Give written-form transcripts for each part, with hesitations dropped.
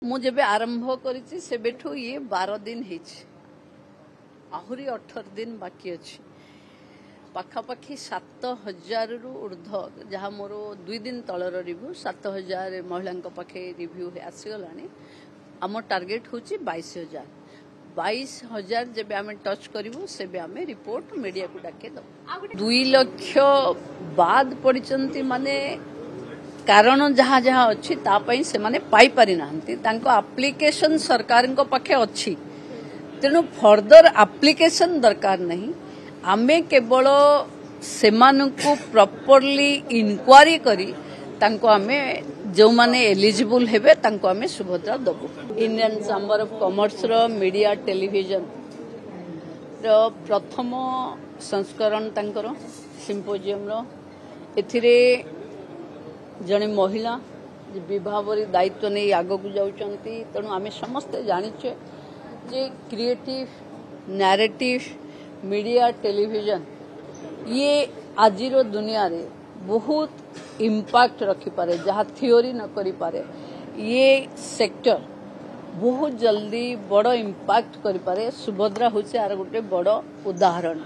मु जेबे आरंभ करिछि सेबेठु ये 12 दिन हेछि आहुरी 18 दिन बाकी अछि पाखापाखी 7000 रु ऊर्ध्व जहाँ मोर 2 दिन तलर रिव्यू 7000 महिला पाखे रिव्यू आसीगलानी आम टार्गेट हूँ 22000 जब आम टच करूँ से रिपोर्ट मीडिया को डाके दो 2 लाख बाद पड़ती माने कारण जहाँ जहाँ अच्छी तापाई से माने पाई पारि नाहंती तांको एप्लिकेशन सरकार को पाखे अच्छी तेणु फर्दर एप्लिकेशन दरकार नहीं आमे केवल सेमानकु प्रॉपर्ली इंक्वारी करी तांको आमे जो माने एलिजिबल हेबे तांको आमे सुभद्रा दबु इंडियन चैम्बर ऑफ कॉमर्स रो मीडिया टेलीविजन रो प्रथम संस्करण तांकर सिम्पोजियम रो एथिरे जने महिला विभावर दायित्व नहीं आगो को जाउचंती तेणु आमे समस्त जानिछे जे क्रिएटिव नैरेटिव मीडिया टेलीविजन ये आजिरो दुनिया रे बहुत इम्पैक्ट रखी पारे जहाँ थियोरी न करी पारे ये सेक्टर बहुत जल्दी बड़ इम्पैक्ट करी पारे सुभद्रा होचे आर गोटे बड़ उदाहरण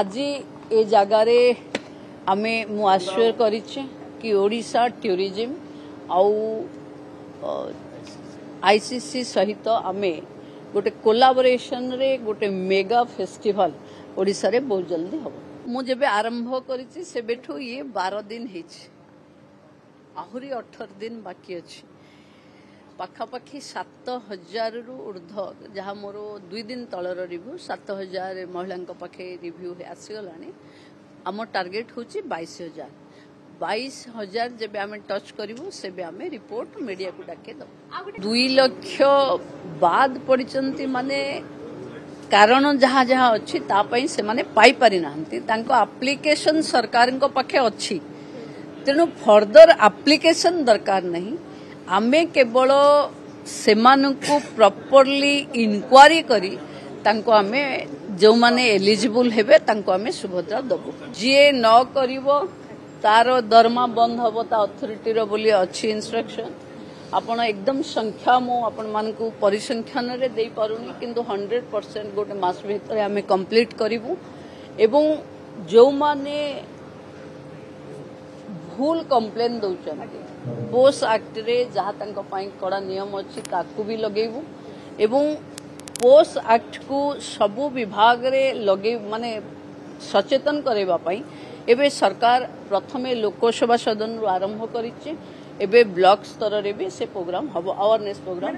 आज ए जगार आमे मु आश्चर्य करिछे कि ओडिशा टूरिज्म आउ आईसीसी सहित आमे गोटे कोलाबोरेशन रे गोटे मेगा फेस्टिवल ओडिशा रे बहुत जल्दी हम मु जेबे आरंभ करिछि सेबेठु ये 12 दिन हेछि आहुरी 18 दिन बाकी अछि पाखापाखी 7000 रु ऊर्ध्व जहाँ मोर 2 दिन तलर रिव्यू 7000 महिला पाखे रिव्यू आसीगलानी आम टार्गेट हूँ 22000 जब आम टच करूँ से रिपोर्ट मीडिया को डाके दो 2 लाख बाद पड़ती माने कारण जहाँ जहाँ अच्छी तापाई से माने पाई पारि नाहंती तांको एप्लिकेशन सरकार को पाखे अच्छी तेणु फर्दर एप्लिकेशन दरकार नहीं आमे केवल सेमानकु प्रॉपर्ली इंक्वारी करी तांको आमे जो माने एलिजिबल हेबे तांको आमे सुभद्रा दबु जे न करिवो तार दरमा बंद हम ता अथॉरिटी रो बोली अच्छी इंस्ट्रक्शन आपण एकदम संख्या मु आपण मानकु परिसंख्यान रे देई पारुनी किंतु 100% गोटे मास भीतर आमे कंप्लीट करिवु एवं जो माने भूल कंप्लेन दउचंती पोस्ट एक्ट रे जहाँ तांको पाई कड़ा नियम अच्छी ताकू भी लगेबू एवं पोस्ट एक्ट को सबु विभाग रे लगे माने सचेतन करेबा पाई एबे सरकार प्रथमे लोकसभा सदन रु आरंभ करिछि एबे ब्लॉक स्तर रे भी से प्रोग्राम हबो अवेयरनेस प्रोग्राम।